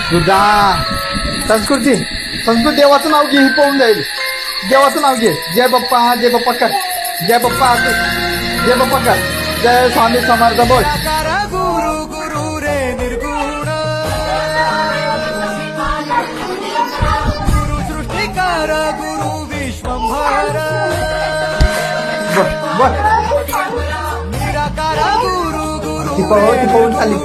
तुझा संस्कृती संस्कृत देवाचं नाव घे, ही पळून जाईल. देवाचं नाव घे. जय बाप्पा कर. जय बाप्पा कर. जय स्वामी समर्थ बोल. गुरु गुरु रे निर्गुण गुरु सृष्टिकार गुरु विश्वंभर निराकार गुरु गुरु पळून चालली.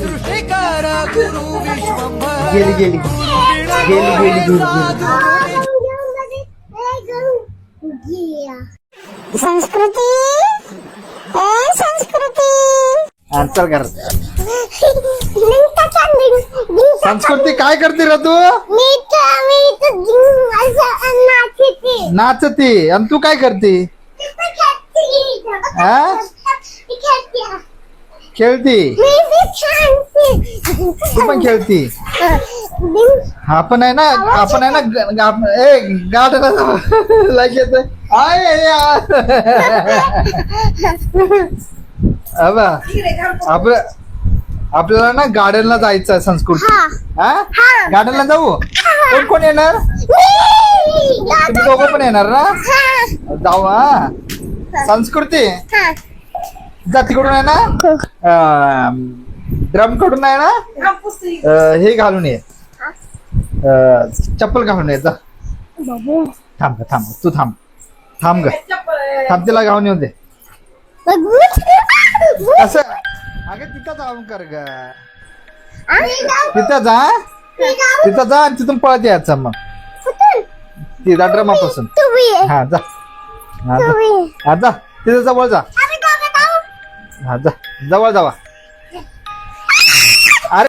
सृष्टिकार गुरु विश्वंभर गेली. संस्कृती संस्कृती चल कर. संस्कृती काय करते रे तू? नाचते. आणि तू काय करते? खेळती. तू पण खेळती. आपण आहे ना गाडला लगेच आपल्याला ना गार्डनला जायचं आहे. संस्कृती गार्डनला जाऊ. कोण येणार? तुम्ही दोघं पण येणार ना? जाऊ. संस्कृती जा तिकडून आहे ना, ड्रम कडून आहे ना, हे घालून ये, चप्पल घालून ये. जा थांब तू थांब ग. थांब तिला घालून येऊ दे. असं अगं तिथं जाऊन कर ग. तिथं जा आणि तिथून पळत यायचं मग तिथं ड्रमापासून. हा जा तिथं जवळ जा. हा जा जवळ जावा. अरे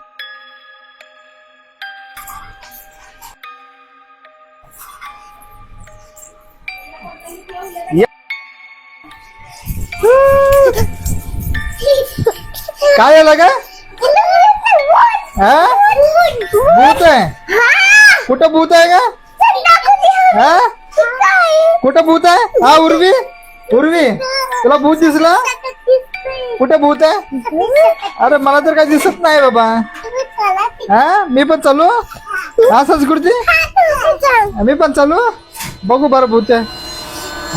काय आलं का? भूत आहे? कुठं भूत आहे का? कुठं भूत आहे? हा उर्वी तुला भूत दिसला? कुठे भूत आहे? अरे मला तर काही दिसत नाही बाबा. मी पण चालू. हा संस्कृती मी पण चालू. बघू बरं भूत आहे.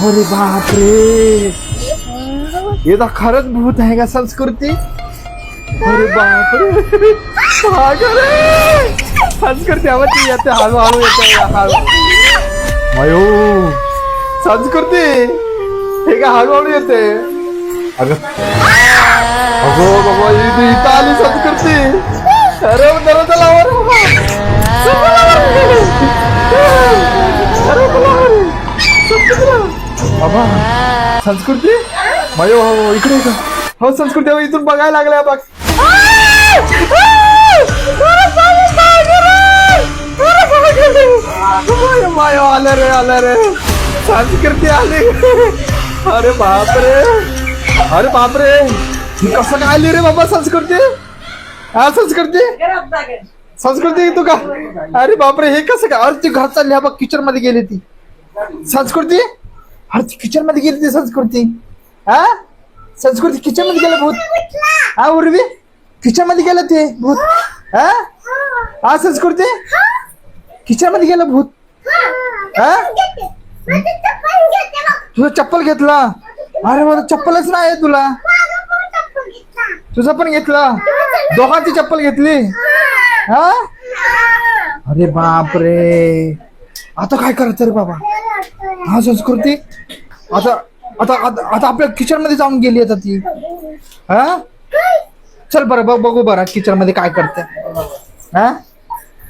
अरे बापरे, हे तर खरंच भूत आहे का संस्कृती? अरे बापरे, संस्कृती आवडती येते हळूहळू येते. अयो संस्कृती हे का हळूहळू येते? अगं बाबा इथं आली संस्कृती. अरे दरवाजा लावा बाबा. संस्कृती मयो इकडे हो. संस्कृती इथून बघायला लागल्या बघ. मायो आलं रे संस्कृती आली. अरे बापरे कसं काय आली रे बाबा संस्कृती? हा संस्कृती तू का? अरे बापरे हे कसं काय? अरे ती घर चालली बघ. किचन मध्ये गेली ती संस्कृती. अरे ती किचन मध्ये गेली ती संस्कृती. हा संस्कृती किचन मध्ये गेलं भूत. हा उर्वी किचन मध्ये गेलं ते भूत. हा संस्कृती किचन मध्ये गेलं भूत. तुझं चप्पल घेतला? अरे मला चप्पलच नाही तुला. तुझं पण घेतलं? दोघांची चप्पल घेतली? हा अरे बापरे, आता काय करायचं रे बाबा? हा संस्कृती आता आपल्या किचन मध्ये जाऊन गेली आता ती. हा चल बरं बघू बरं किचन मध्ये काय करते. हा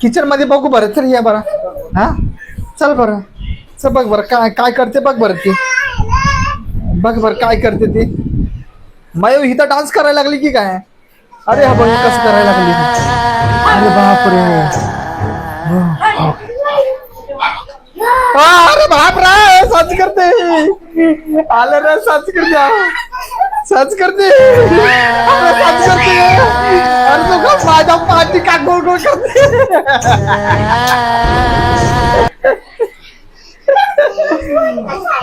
किचन मध्ये बघू बरं. चल या बरं. हा चल बरं. चल बघ बरं काय करते. बघ बरं ती. बघ बरं काय करते ती. मायो हिथं डान्स करायला लागली की काय? अरे हा बघ कसं करायला लागली. अरे बापरे, अरे बापरे संस्कृती आलं रे. संस्कृती अरे तू माझ्या पाठी का गोल करते?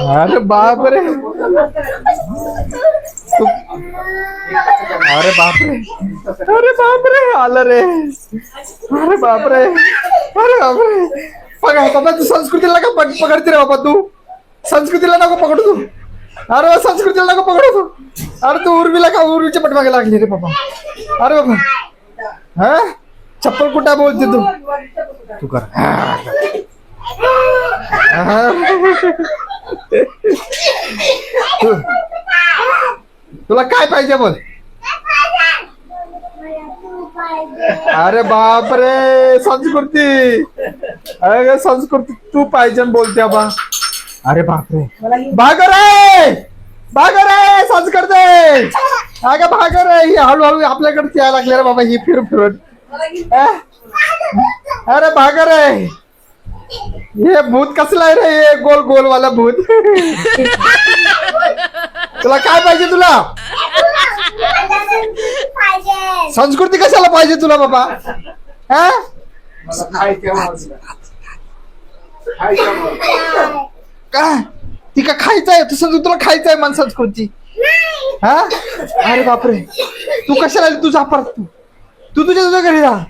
अरे बापरे अरे बापरे अरे बापरे आलं रे अरे बापरे अरे बापरे पकड बाबा तू संस्कृतीला का पकडते रे बाबा तू संस्कृतीला नको पकडू तू अरे संस्कृतीला नको पकडू तू अरे तू उर्वीला का उर्वीच्या पाठीमागे लागली रे बाबा अरे बाबा हा चप्पल कुठं बोलते तू तू कर तुला काय पाहिजे बोल अरे बापरे संस्कृती अरे संस्कृती तू पाहिजे बोलते बा अरे बापरे भागर रे संस्कृती अगं भागर रे ही हळूहळू आपल्याकडे यायला लागले रे बाबा ही फिरून अरे भागर रे हे भूत कसलं आहे रे हे गोल गोल वाला भूत तुला काय पाहिजे तुला संस्कृती कशाला पाहिजे तुला बाबा हा काय ती का खायचं आहे तसं तुला खायचं आहे मन संस्कृती हा अरे बापरे तू कशाला आली तू जा परत तू तुझ्या घरी राहा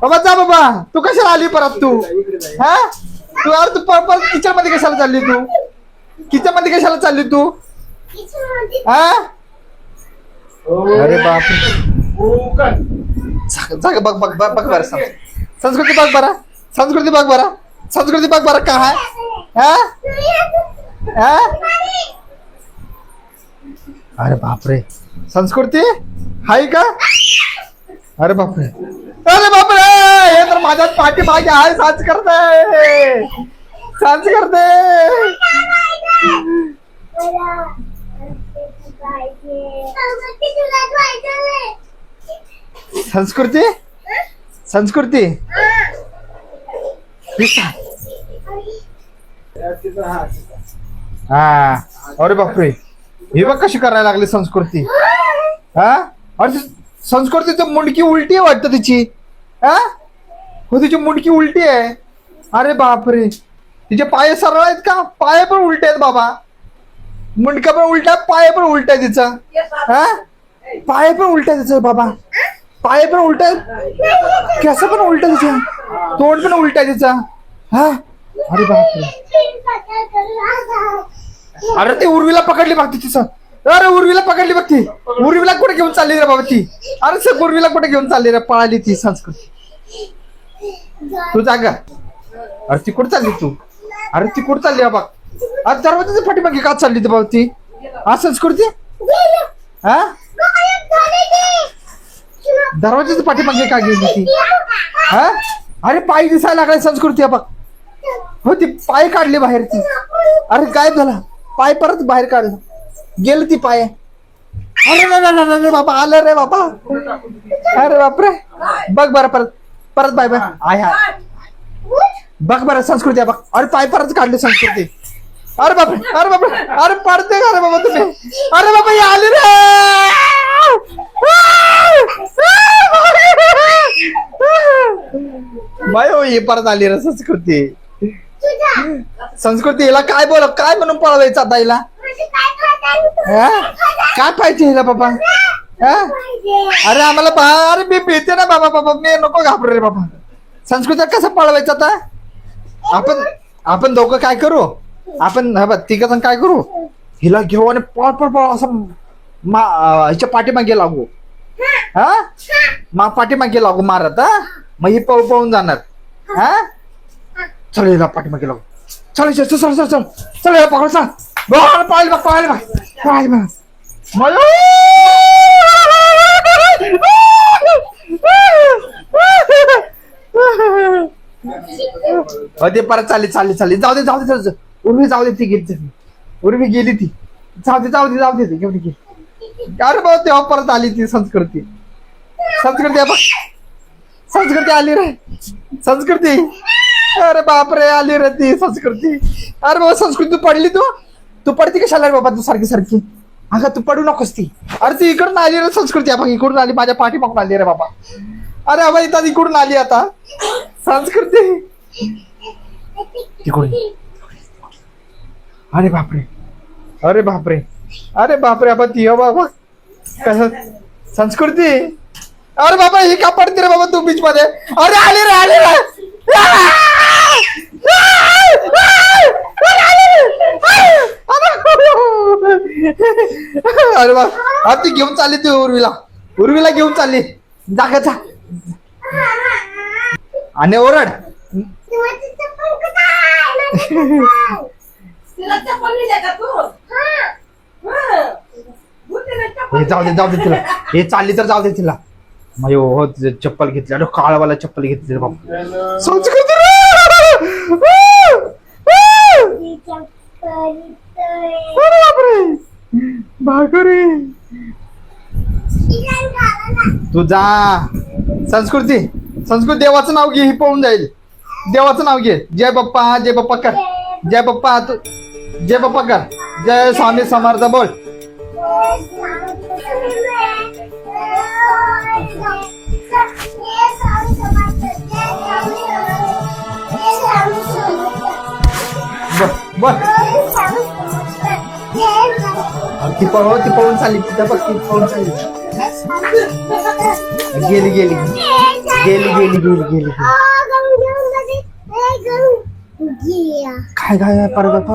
बाबा जा बाबा तू कशाला आली परत तू हा तू यार तू परत किचन मध्ये कशाला चालली तू किचन मध्ये कशाला चालली तू हा अरे बापरे जाग बघ बघ बघ बरं संस्कृती बघ बरं संस्कृती बघ बरं संस्कृती बघ बरं का हा हा अरे बापरे संस्कृती हाय का अरे बापरे हे तर माझ्या पाठीमागे आहे साच करते संस्कृती संस्कृती हा अरे बापरे हे बघ कशी करायला लागली संस्कृती हा अरे संस्कृतीचं मुंडकी उलटी आहे वाटतं तिची हा हो तिची मुंडकी उलटी आहे अरे बापरे तिचे पाय सरळ आहेत का पाय पण उलटे आहेत बाबा मुंडका पण उलटा पाय पण उलट आहे तिचा हा पाय पण उलट आहे तिचं बाबा पाय पण उलट आहेत केस पण उलट आहे तिचं तोंड पण उलट आहे तिचा हा अरे बापरे अरे ती उर्वीला पकडली बघ तिचं अरे उर्वीला पकडली बघ ती उर्वीला कुठे घेऊन चालली रे बाबा ती अरे सर उर्वीला कुठे घेऊन चालली रे पळाली ती संस्कृती तू जागा अरे ती कुठे चालली तू अरे ती कुठे चालली बाबा अरे दरवाजाच्या पाठीमागे का चालली ती बाबा ती हा संस्कृती हा दरवाजाच्या पाठीमागे का गेली ती हा अरे पाय दिसायला लागलाय संस्कृती बघ हो ती पाय काढली बाहेर ती अरे गायब झाला पाय परत बाहेर काढला गेलं ती पाय अरे बाबा आलं रे बाबा अरे बापरे बघ बरं परत परत बाय बाय आय हा बघ बरं संस्कृती बघ अरे पाय परत काढली संस्कृती अरे बापरे अरे पडते का रे बाबा तुम्ही अरे बाबा हे आली रे बाय हो हे परत आली रे संस्कृती संस्कृती हिला काय बोल काय म्हणून पळवायचं आता हिला काय पाहिजे हिला बाबा अरे आम्हाला अरे मी भीते ना बाबा मी नको घाबरू रे बाबा संस्कृती कसं पळवायचं आता आपण दोघं काय करू आपण तिघ जण काय करू हिला घेऊ आणि पळ असं हिच्या पाठीमागे लागू हा पाठीमागे लागू मारत हा मग ही पळून जाणार हा चल हिला पाठीमागे लागू चल चल चल चल चल चल हिला पकड चल पाहिलं ते परत चालली जाऊ दे उर्वी जाऊ दे ती गेली उर्वी गेली ती जाऊ दे ती घेऊन गेली अरे बाबा तेव्हा परत आली ती संस्कृती आली रे संस्कृती अरे बापरे आली रे ती संस्कृती अरे बाबा संस्कृती तू पडली तू पडती कशाला रे बाबा तू सारखी अगं तू पडू नकोस ती अरे ती इकडून आली रे संस्कृती आपण इकडून आली माझ्या पाठीमागून आली रे बाबा अरे बाबा इथं इकडून आली आता संस्कृती तिकडून अरे बापरे, अरे बापरे, अरे बापरे, बाबा ती बाबा कसं संस्कृती. अरे बाबा ही का पडते रे बाबा तू बीच मध्ये. अरे आले रे, आले रे. अरे बा, ती घेऊन चालली तू उर्वीला घेऊन चालली. जागाचा आणि ओरड. हे जाऊ दे तिला. हे चालली तर जाऊ दे तिला. मयो हो चप्पल घेतली. अरे काळवाला चप्पल घेतली रे बाबा. संस्कृती रे. अरे बापरे, भाकरे. तू जा. संस्कृती देवाचं नाव घे, ही पळून जाईल. देवाचं नाव घे. जय बाप्पा, जय बाप्पा कर. जय बाप्पा तू, जय बाप्पा कर. जय स्वामी समर्थ बोल. बोल. ती पळून चालली. तिथं बघ, ती पळून चालली. गेली. काय परत